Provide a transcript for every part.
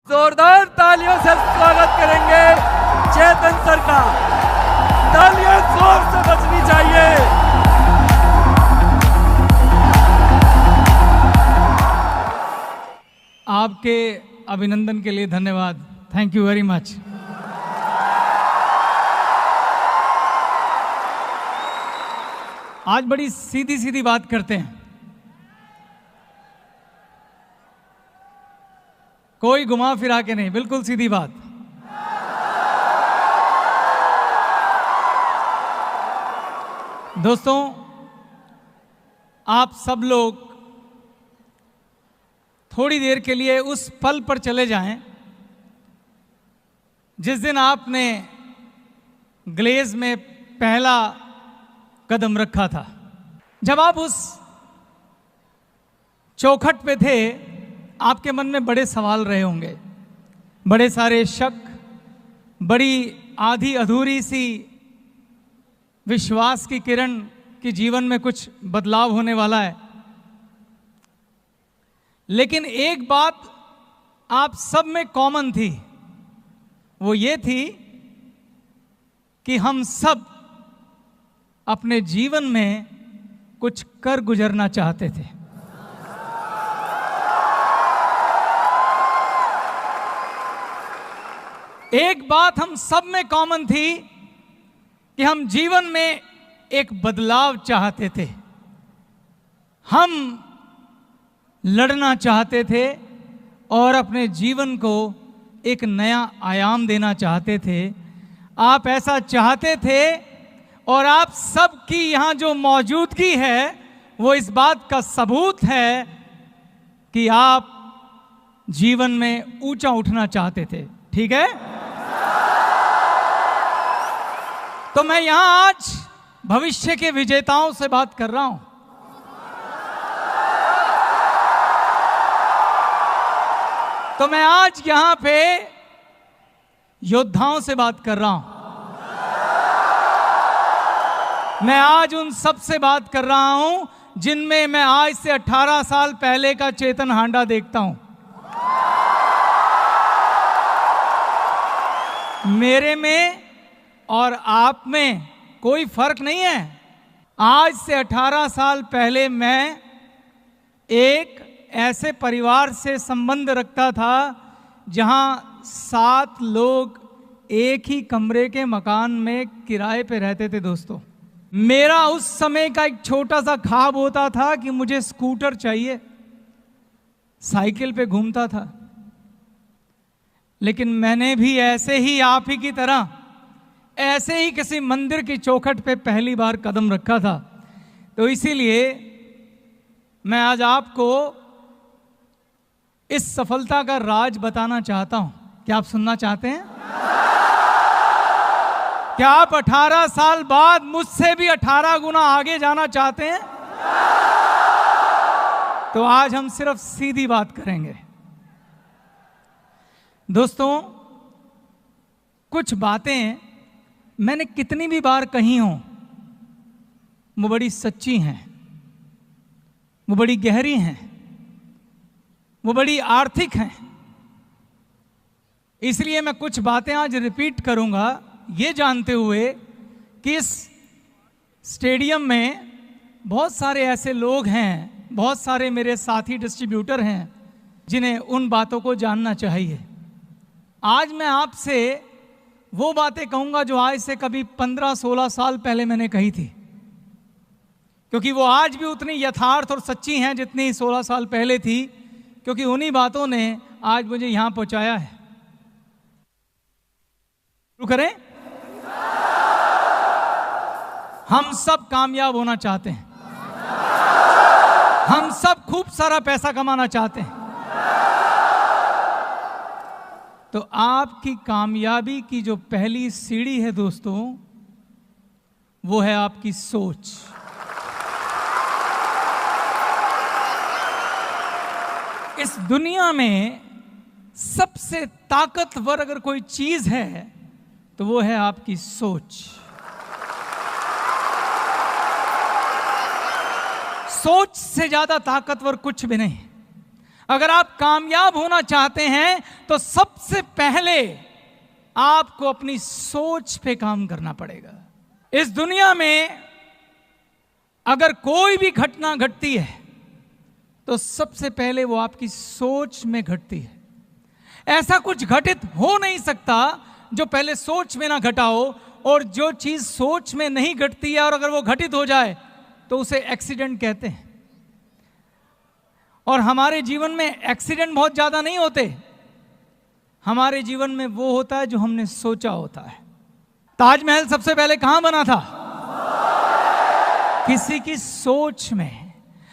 जोरदार तालियों से स्वागत करेंगे चेतन सर का। तालियां जोर से बजनी चाहिए। आपके अभिनंदन के लिए धन्यवाद। Thank you very much. आज बड़ी सीधी सीधी बात करते हैं, कोई घुमा फिरा के नहीं, बिल्कुल सीधी बात। दोस्तों, आप सब लोग थोड़ी देर के लिए उस पल पर चले जाएं जिस दिन आपने ग्लेज में पहला कदम रखा था। जब आप उस चौखट पे थे, आपके मन में बड़े सवाल रहे होंगे, बड़े सारे शक, बड़ी आधी अधूरी सी विश्वास की किरण कि जीवन में कुछ बदलाव होने वाला है। लेकिन एक बात आप सब में कॉमन थी, वो ये थी कि हम सब अपने जीवन में कुछ कर गुजरना चाहते थे। एक बात हम सब में कॉमन थी कि हम जीवन में एक बदलाव चाहते थे, हम लड़ना चाहते थे और अपने जीवन को एक नया आयाम देना चाहते थे। आप ऐसा चाहते थे और आप सब की यहाँ जो मौजूदगी है वो इस बात का सबूत है कि आप जीवन में ऊंचा उठना चाहते थे। ठीक है? तो मैं यहां आज भविष्य के विजेताओं से बात कर रहा हूं। तो मैं आज यहां पे योद्धाओं से बात कर रहा हूं। मैं आज उन सब से बात कर रहा हूं जिनमें मैं आज से 18 साल पहले का चेतन हांडा देखता हूं। मेरे में और आप में कोई फर्क नहीं है। आज से 18 साल पहले मैं एक ऐसे परिवार से संबंध रखता था जहां 7 लोग एक ही कमरे के मकान में किराए पे रहते थे। दोस्तों, मेरा उस समय का एक छोटा सा ख्वाब होता था कि मुझे स्कूटर चाहिए, साइकिल पे घूमता था। लेकिन मैंने भी ऐसे ही आप ही की तरह ऐसे ही किसी मंदिर की चौखट पे पहली बार कदम रखा था। तो इसीलिए मैं आज आपको इस सफलता का राज बताना चाहता हूं। क्या आप सुनना चाहते हैं? क्या आप 18 साल बाद मुझसे भी 18 गुना आगे जाना चाहते हैं? तो आज हम सिर्फ सीधी बात करेंगे। दोस्तों, कुछ बातें मैंने कितनी भी बार कही हों, वो बड़ी सच्ची हैं, वो बड़ी गहरी हैं, वो बड़ी आर्थिक हैं। इसलिए मैं कुछ बातें आज रिपीट करूंगा, ये जानते हुए कि इस स्टेडियम में बहुत सारे ऐसे लोग हैं, बहुत सारे मेरे साथी डिस्ट्रीब्यूटर हैं जिन्हें उन बातों को जानना चाहिए। आज मैं आपसे वो बातें कहूंगा जो आज से कभी 15-16 साल पहले मैंने कही थी, क्योंकि वो आज भी उतनी यथार्थ और सच्ची हैं जितनी 16 साल पहले थी, क्योंकि उन्हीं बातों ने आज मुझे यहां पहुंचाया है। शुरू करें? हम सब कामयाब होना चाहते हैं, हम सब खूब सारा पैसा कमाना चाहते हैं। तो आपकी कामयाबी की जो पहली सीढ़ी है दोस्तों, वो है आपकी सोच। इस दुनिया में सबसे ताकतवर अगर कोई चीज है तो वो है आपकी सोच। सोच से ज्यादा ताकतवर कुछ भी नहीं। अगर आप कामयाब होना चाहते हैं तो सबसे पहले आपको अपनी सोच पे काम करना पड़ेगा। इस दुनिया में अगर कोई भी घटना घटती है तो सबसे पहले वो आपकी सोच में घटती है। ऐसा कुछ घटित हो नहीं सकता जो पहले सोच में ना घटा हो, और जो चीज सोच में नहीं घटती है और अगर वो घटित हो जाए तो उसे एक्सीडेंट कहते हैं। और हमारे जीवन में एक्सीडेंट बहुत ज्यादा नहीं होते, हमारे जीवन में वो होता है जो हमने सोचा होता है। ताजमहल सबसे पहले कहां बना था? किसी की सोच में।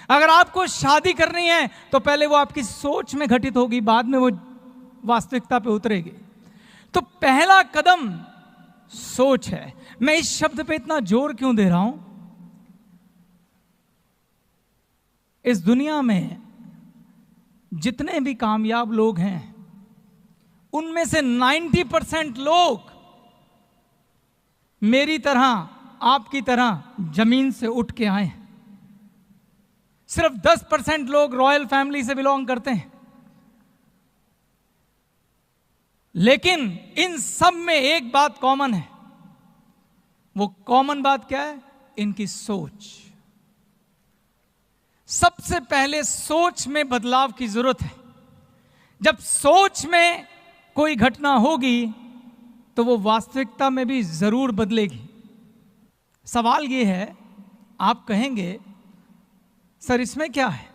अगर आपको शादी करनी है तो पहले वो आपकी सोच में घटित होगी, बाद में वो वास्तविकता पे उतरेगी। तो पहला कदम सोच है। मैं इस शब्द पे इतना जोर क्यों दे रहा हूं? इस दुनिया में जितने भी कामयाब लोग हैं उनमें से 90% लोग मेरी तरह, आपकी तरह जमीन से उठ के आए हैं। सिर्फ 10% लोग रॉयल फैमिली से बिलोंग करते हैं। लेकिन इन सब में एक बात कॉमन है। वो कॉमन बात क्या है? इनकी सोच। सबसे पहले सोच में बदलाव की जरूरत है। जब सोच में कोई घटना होगी तो वो वास्तविकता में भी जरूर बदलेगी। सवाल ये है, आप कहेंगे सर इसमें क्या है,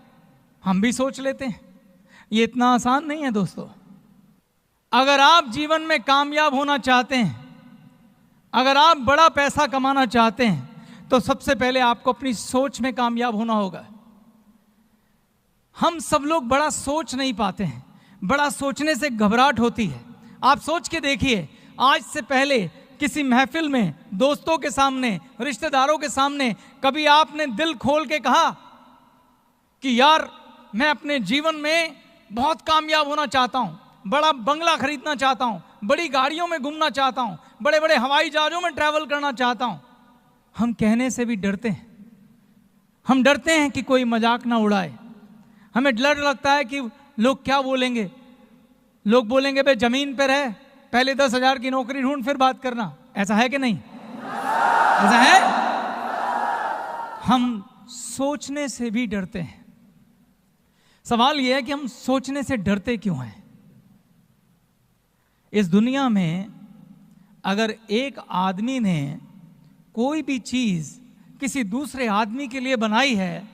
हम भी सोच लेते हैं। ये इतना आसान नहीं है दोस्तों। अगर आप जीवन में कामयाब होना चाहते हैं, अगर आप बड़ा पैसा कमाना चाहते हैं, तो सबसे पहले आपको अपनी सोच में कामयाब होना होगा। हम सब लोग बड़ा सोच नहीं पाते हैं, बड़ा सोचने से घबराहट होती है। आप सोच के देखिए, आज से पहले किसी महफिल में, दोस्तों के सामने, रिश्तेदारों के सामने कभी आपने दिल खोल के कहा कि यार मैं अपने जीवन में बहुत कामयाब होना चाहता हूं, बड़ा बंगला खरीदना चाहता हूं, बड़ी गाड़ियों में घूमना चाहता हूं, बड़े बड़े हवाई जहाजों में ट्रैवल करना चाहता हूं? हम कहने से भी डरते हैं। हम डरते हैं कि कोई मजाक ना उड़ाए। हमें डर लगता है कि लोग क्या बोलेंगे। लोग बोलेंगे भाई जमीन पर रह, पहले 10,000 की नौकरी ढूंढ फिर बात करना। ऐसा है कि नहीं? ऐसा है। हम सोचने से भी डरते हैं। सवाल यह है कि हम सोचने से डरते क्यों हैं? इस दुनिया में अगर एक आदमी ने कोई भी चीज किसी दूसरे आदमी के लिए बनाई है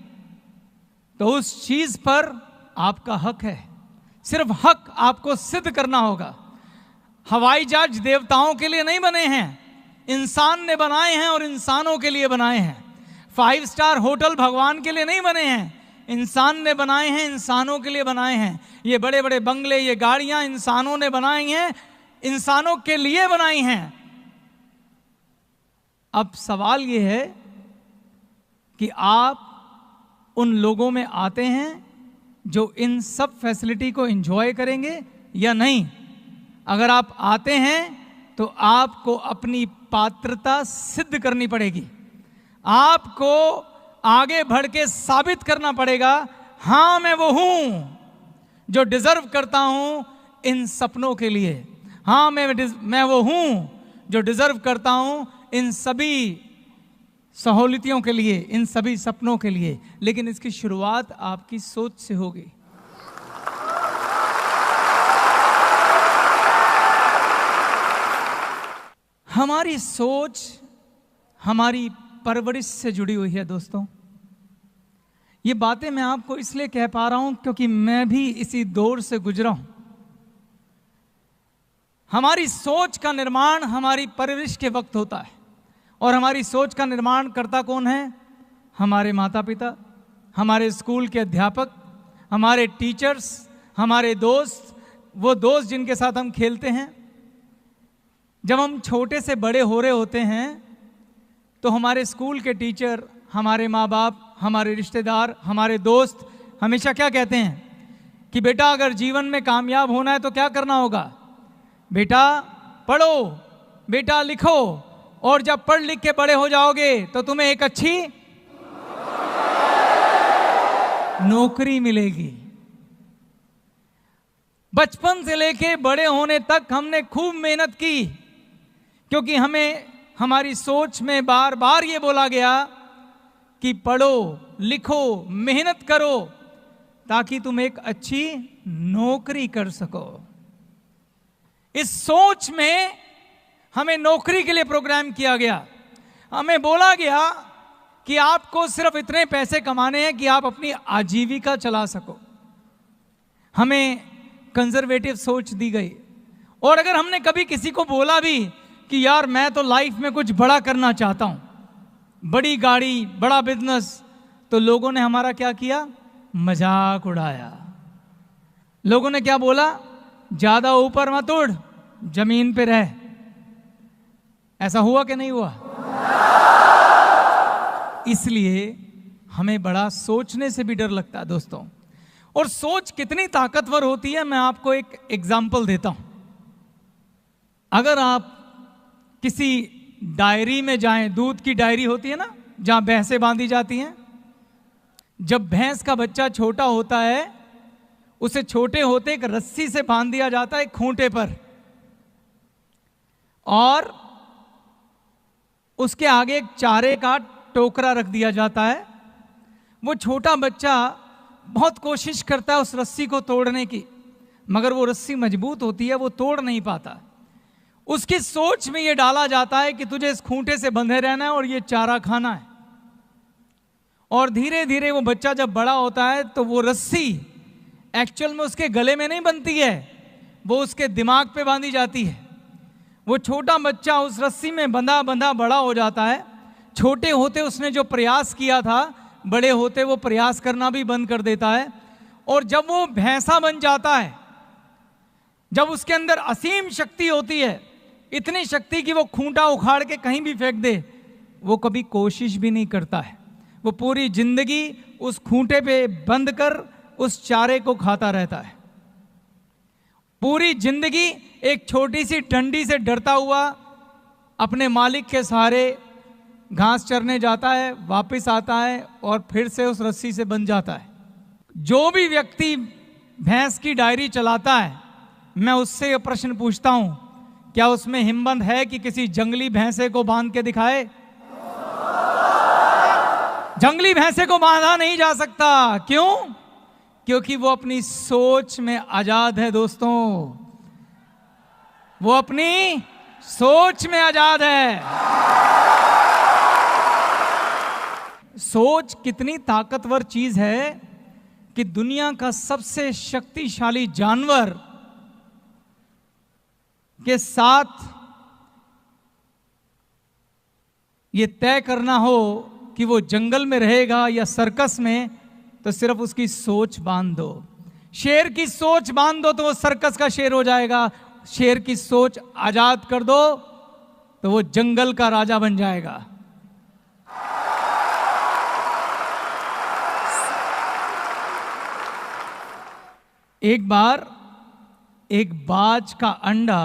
तो उस चीज पर आपका हक है। सिर्फ हक आपको सिद्ध करना होगा। हवाई जहाज देवताओं के लिए नहीं बने हैं, इंसान ने बनाए हैं और इंसानों के लिए बनाए हैं। 5 स्टार होटल भगवान के लिए नहीं बने हैं, इंसान ने बनाए हैं, इंसानों के लिए बनाए हैं। ये बड़े बड़े बंगले, ये गाड़ियां इंसानों ने बनाई हैं, इंसानों के लिए बनाई हैं। अब सवाल ये है कि आप उन लोगों में आते हैं जो इन सब फैसिलिटी को एंजॉय करेंगे या नहीं। अगर आप आते हैं तो आपको अपनी पात्रता सिद्ध करनी पड़ेगी। आपको आगे बढ़ के साबित करना पड़ेगा, हां मैं वो हूं जो डिजर्व करता हूं इन सपनों के लिए। हां मैं वो हूं जो डिजर्व करता हूं इन सभी सहूलियतों के लिए, इन सभी सपनों के लिए। लेकिन इसकी शुरुआत आपकी सोच से होगी। हमारी सोच हमारी परवरिश से जुड़ी हुई है दोस्तों। ये बातें मैं आपको इसलिए कह पा रहा हूं क्योंकि मैं भी इसी दौर से गुजरा हूं। हमारी सोच का निर्माण हमारी परवरिश के वक्त होता है। और हमारी सोच का निर्माण करता कौन है? हमारे माता पिता, हमारे स्कूल के अध्यापक, हमारे टीचर्स, हमारे दोस्त, वो दोस्त जिनके साथ हम खेलते हैं। जब हम छोटे से बड़े हो रहे होते हैं तो हमारे स्कूल के टीचर, हमारे माँ बाप, हमारे रिश्तेदार, हमारे दोस्त हमेशा क्या कहते हैं कि बेटा अगर जीवन में कामयाब होना है तो क्या करना होगा? बेटा पढ़ो, बेटा लिखो, और जब पढ़ लिख के बड़े हो जाओगे तो तुम्हें एक अच्छी नौकरी मिलेगी। बचपन से लेके बड़े होने तक हमने खूब मेहनत की, क्योंकि हमें हमारी सोच में बार बार ये बोला गया कि पढ़ो लिखो मेहनत करो ताकि तुम एक अच्छी नौकरी कर सको। इस सोच में हमें नौकरी के लिए प्रोग्राम किया गया। हमें बोला गया कि आपको सिर्फ इतने पैसे कमाने हैं कि आप अपनी आजीविका चला सको। हमें कंजर्वेटिव सोच दी गई। और अगर हमने कभी किसी को बोला भी कि यार मैं तो लाइफ में कुछ बड़ा करना चाहता हूं, बड़ी गाड़ी बड़ा बिजनेस, तो लोगों ने हमारा क्या किया? मजाक उड़ाया। लोगों ने क्या बोला? ज्यादा ऊपर मत उड़, जमीन पे रह। ऐसा हुआ कि नहीं हुआ? इसलिए हमें बड़ा सोचने से भी डर लगता है दोस्तों। और सोच कितनी ताकतवर होती है, मैं आपको एक एग्जाम्पल देता हूं। अगर आप किसी डायरी में जाएं, दूध की डायरी होती है ना, जहां भैंसें बांधी जाती हैं। जब भैंस का बच्चा छोटा होता है, उसे छोटे होते एक रस्सी से बांध दिया जाता है खूंटे पर, और उसके आगे एक चारे का टोकरा रख दिया जाता है। वो छोटा बच्चा बहुत कोशिश करता है उस रस्सी को तोड़ने की, मगर वो रस्सी मजबूत होती है, वो तोड़ नहीं पाता। उसकी सोच में ये डाला जाता है कि तुझे इस खूंटे से बंधे रहना है और ये चारा खाना है। और धीरे धीरे वो बच्चा जब बड़ा होता है तो वो रस्सी एक्चुअल में उसके गले में नहीं बनती है, वो उसके दिमाग पे बांधी जाती है। वो छोटा बच्चा उस रस्सी में बंधा बंधा बड़ा हो जाता है। छोटे होते उसने जो प्रयास किया था, बड़े होते वो प्रयास करना भी बंद कर देता है। और जब वो भैंसा बन जाता है, जब उसके अंदर असीम शक्ति होती है, इतनी शक्ति कि वो खूंटा उखाड़ के कहीं भी फेंक दे, वो कभी कोशिश भी नहीं करता है। वो पूरी जिंदगी उस खूंटे पे बंद कर उस चारे को खाता रहता है। पूरी जिंदगी एक छोटी सी डंडी से डरता हुआ अपने मालिक के सहारे घास चरने जाता है, वापस आता है और फिर से उस रस्सी से बंध जाता है। जो भी व्यक्ति भैंस की डायरी चलाता है, मैं उससे यह प्रश्न पूछता हूं, क्या उसमें हिम्मत है कि किसी जंगली भैंसे को बांध के दिखाए? जंगली भैंसे को बांधा नहीं जा सकता। क्यों? क्योंकि वो अपनी सोच में आजाद है दोस्तों। वो अपनी सोच में आजाद है। सोच कितनी ताकतवर चीज है कि दुनिया का सबसे शक्तिशाली जानवर के साथ ये तय करना हो कि वो जंगल में रहेगा या सर्कस में, तो सिर्फ उसकी सोच बांध दो। शेर की सोच बांध दो तो वो सर्कस का शेर हो जाएगा। शेर की सोच आजाद कर दो तो वो जंगल का राजा बन जाएगा। एक बार एक बाज का अंडा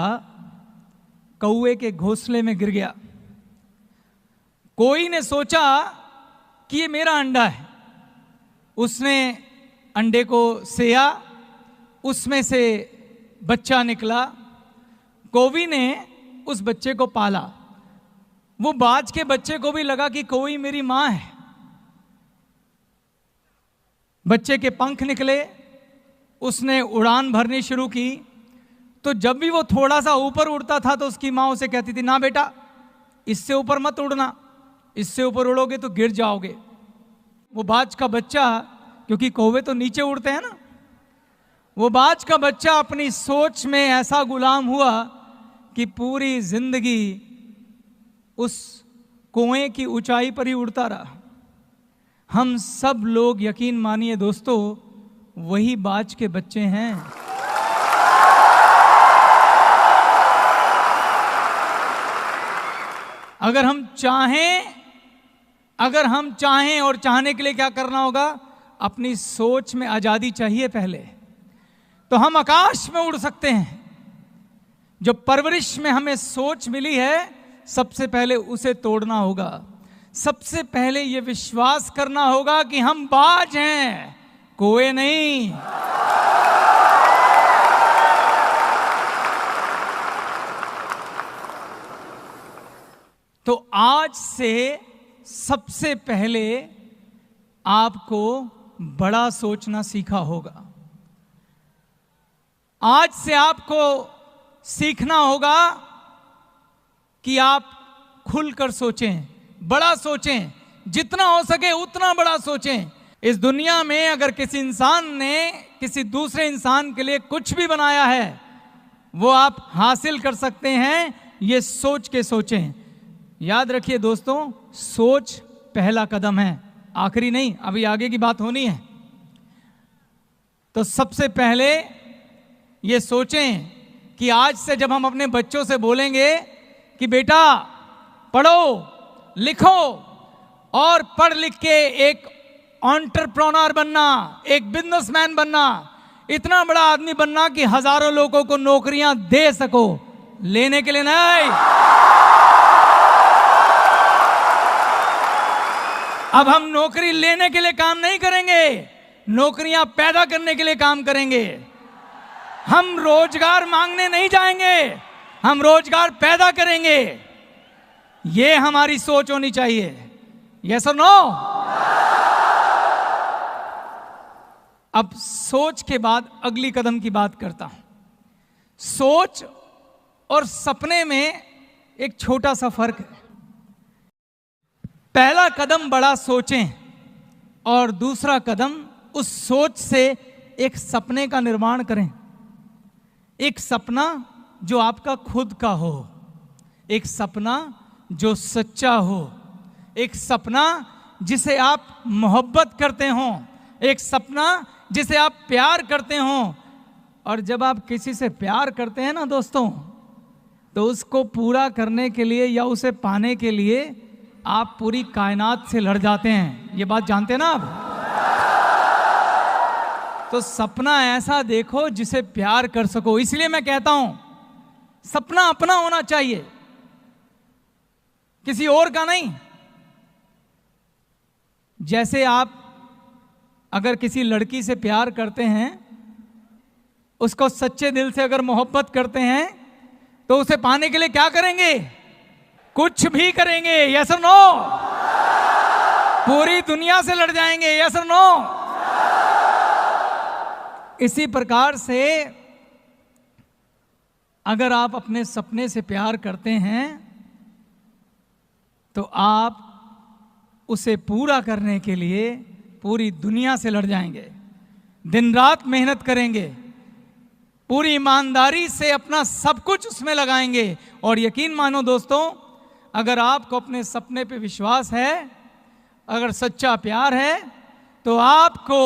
कौवे के घोंसले में गिर गया। कोई ने सोचा कि ये मेरा अंडा है। उसने अंडे को सेया, उसमें से बच्चा निकला। कौवी ने उस बच्चे को पाला। वो बाज के बच्चे को भी लगा कि कौवी मेरी मां है। बच्चे के पंख निकले, उसने उड़ान भरनी शुरू की। तो जब भी वो थोड़ा सा ऊपर उड़ता था तो उसकी मां उसे कहती थी, ना बेटा इससे ऊपर मत उड़ना, इससे ऊपर उड़ोगे तो गिर जाओगे। वो बाज का बच्चा, क्योंकि कौवे तो नीचे उड़ते हैं ना, वो बाज का बच्चा अपनी सोच में ऐसा गुलाम हुआ कि पूरी जिंदगी उस कुएं की ऊंचाई पर ही उड़ता रहा। हम सब लोग यकीन मानिए दोस्तों, वही बाज के बच्चे हैं। अगर हम चाहें और चाहने के लिए क्या करना होगा? अपनी सोच में आजादी चाहिए पहले, तो हम आकाश में उड़ सकते हैं। जो परवरिश में हमें सोच मिली है, सबसे पहले उसे तोड़ना होगा। सबसे पहले यह विश्वास करना होगा कि हम बाज हैं, कोई नहीं। तो आज से सबसे पहले आपको बड़ा सोचना सीखा होगा। आज से आपको सीखना होगा कि आप खुलकर सोचें, बड़ा सोचें, जितना हो सके उतना बड़ा सोचें। इस दुनिया में अगर किसी इंसान ने किसी दूसरे इंसान के लिए कुछ भी बनाया है, वो आप हासिल कर सकते हैं, ये सोच के सोचें। याद रखिए दोस्तों, सोच पहला कदम है, आखिरी नहीं, अभी आगे की बात होनी है। तो सबसे पहले ये सोचें कि आज से जब हम अपने बच्चों से बोलेंगे कि बेटा पढ़ो लिखो और पढ़ लिख के एक एंटरप्रेन्योर बनना, एक बिजनेसमैन बनना, इतना बड़ा आदमी बनना कि हजारों लोगों को नौकरियां दे सको, लेने के लिए नहीं। अब हम नौकरी लेने के लिए काम नहीं करेंगे, नौकरियां पैदा करने के लिए काम करेंगे। हम रोजगार मांगने नहीं जाएंगे, हम रोजगार पैदा करेंगे। ये हमारी सोच होनी चाहिए। यस और नो? अब सोच के बाद अगली कदम की बात करता हूं। सोच और सपने में एक छोटा सा फर्क है। पहला कदम बड़ा सोचें और दूसरा कदम उस सोच से एक सपने का निर्माण करें। एक सपना जो आपका खुद का हो, एक सपना जो सच्चा हो, एक सपना जिसे आप मोहब्बत करते हो, एक सपना जिसे आप प्यार करते हो। और जब आप किसी से प्यार करते हैं ना दोस्तों, तो उसको पूरा करने के लिए या उसे पाने के लिए आप पूरी कायनात से लड़ जाते हैं। ये बात जानते हैं ना आप? तो सपना ऐसा देखो जिसे प्यार कर सको। इसलिए मैं कहता हूं सपना अपना होना चाहिए, किसी और का नहीं। जैसे आप अगर किसी लड़की से प्यार करते हैं, उसको सच्चे दिल से अगर मोहब्बत करते हैं, तो उसे पाने के लिए क्या करेंगे? कुछ भी करेंगे। यस और नो? पूरी दुनिया से लड़ जाएंगे। यस और नो? इसी प्रकार से अगर आप अपने सपने से प्यार करते हैं, तो आप उसे पूरा करने के लिए पूरी दुनिया से लड़ जाएंगे, दिन रात मेहनत करेंगे, पूरी ईमानदारी से अपना सब कुछ उसमें लगाएंगे। और यकीन मानो दोस्तों, अगर आपको अपने सपने पे विश्वास है, अगर सच्चा प्यार है, तो आपको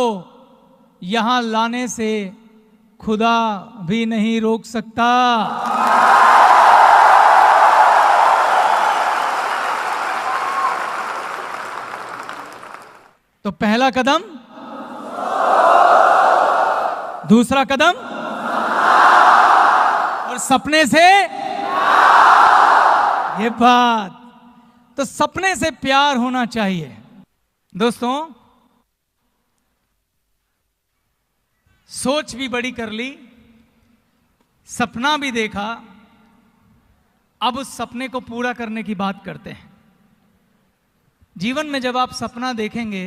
यहां लाने से खुदा भी नहीं रोक सकता। तो पहला कदम, दूसरा कदम, और सपने से ये बात, तो सपने से प्यार होना चाहिए दोस्तों। सोच भी बड़ी कर ली, सपना भी देखा, अब उस सपने को पूरा करने की बात करते हैं। जीवन में जब आप सपना देखेंगे,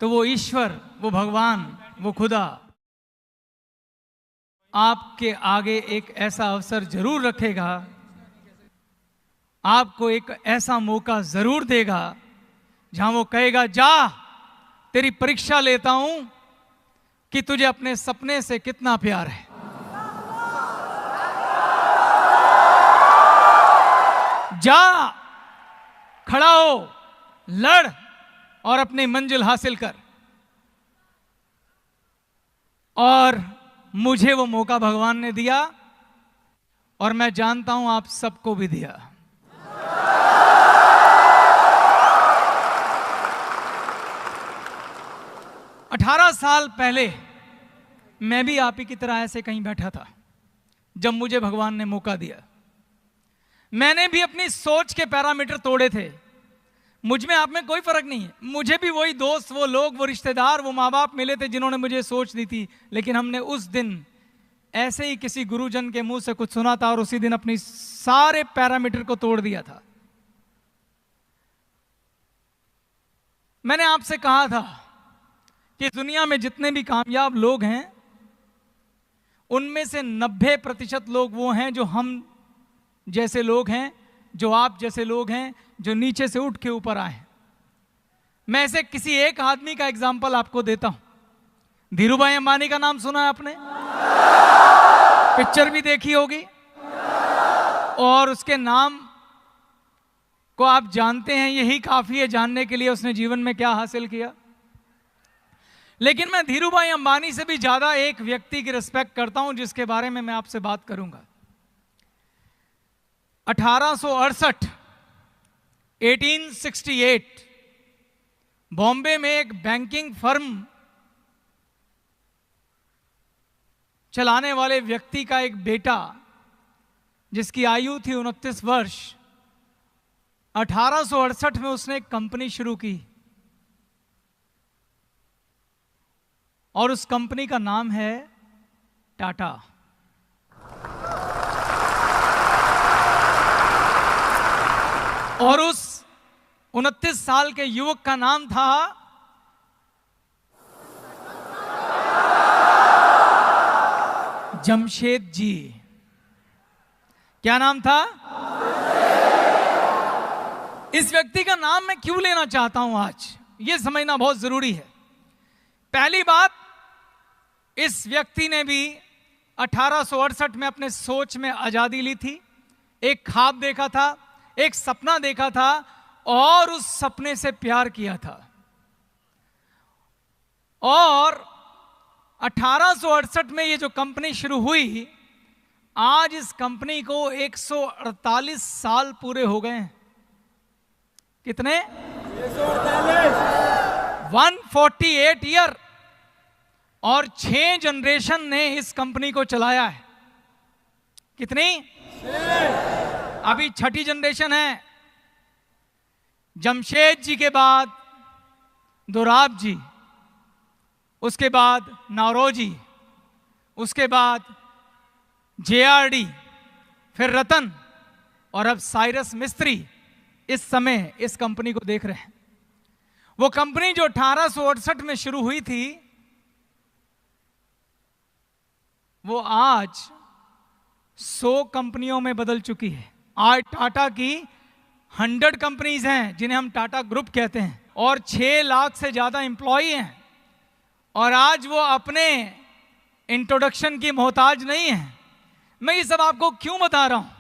तो वो ईश्वर, वो भगवान, वो खुदा आपके आगे एक ऐसा अवसर जरूर रखेगा, आपको एक ऐसा मौका जरूर देगा जहां वो कहेगा, जा तेरी परीक्षा लेता हूं कि तुझे अपने सपने से कितना प्यार है। जा, खड़ा हो, लड़ और अपनी मंजिल हासिल कर। और मुझे वो मौका भगवान ने दिया, और मैं जानता हूं आप सबको भी दिया। अठारह साल पहले मैं भी आप ही की तरह ऐसे कहीं बैठा था, जब मुझे भगवान ने मौका दिया। मैंने भी अपनी सोच के पैरामीटर तोड़े थे। मुझ में आप में कोई फर्क नहीं है। मुझे भी वही दोस्त, वो लोग, वो रिश्तेदार, वो माँ बाप मिले थे जिन्होंने मुझे सोच दी थी। लेकिन हमने उस दिन ऐसे ही किसी गुरुजन के मुंह से कुछ सुना था और उसी दिन अपनी सारे पैरामीटर को तोड़ दिया था। मैंने आपसे कहा था कि दुनिया में जितने भी कामयाब लोग हैं उनमें से 90% लोग वो हैं जो हम जैसे लोग हैं, जो आप जैसे लोग हैं, जो नीचे से उठ के ऊपर आए। मैं ऐसे किसी एक आदमी का एग्जाम्पल आपको देता हूं। धीरूभाई अंबानी का नाम सुना है आपने? पिक्चर भी देखी होगी और उसके नाम को आप जानते हैं, यही काफी है जानने के लिए उसने जीवन में क्या हासिल किया। लेकिन मैं धीरूभाई अंबानी से भी ज्यादा एक व्यक्ति की रिस्पेक्ट करता हूं जिसके बारे में मैं आपसे बात करूंगा। 1868 बॉम्बे में एक बैंकिंग फर्म चलाने वाले व्यक्ति का एक बेटा जिसकी आयु थी 29 वर्ष, 1868 में उसने एक कंपनी शुरू की और उस कंपनी का नाम है टाटा। और उस 29 साल के युवक का नाम था जमशेद जी। क्या नाम था? इस व्यक्ति का नाम मैं क्यों लेना चाहता हूं आज, यह समझना बहुत जरूरी है। पहली बात, इस व्यक्ति ने भी 1868 में अपने सोच में आजादी ली थी, एक ख्वाब देखा था, एक सपना देखा था और उस सपने से प्यार किया था। और 1868 में ये जो कंपनी शुरू हुई, आज इस कंपनी को 148 साल पूरे हो गए हैं। कितने? 148 ईयर। और 6 जनरेशन ने इस कंपनी को चलाया है। कितनी? अभी 6ठी जनरेशन है। जमशेद जी के बाद दोराब जी, उसके बाद नौरोजी, उसके बाद JRD, फिर रतन और अब साइरस मिस्त्री इस समय इस कंपनी को देख रहे हैं। वो कंपनी जो 1868 में शुरू हुई थी, वो आज 100 कंपनियों में बदल चुकी है। आज टाटा की 100 कंपनीज हैं जिन्हें हम टाटा ग्रुप कहते हैं और 6 लाख से ज्यादा एम्प्लॉई हैं। और आज वो अपने इंट्रोडक्शन की मोहताज नहीं है। मैं ये सब आपको क्यों बता रहा हूं?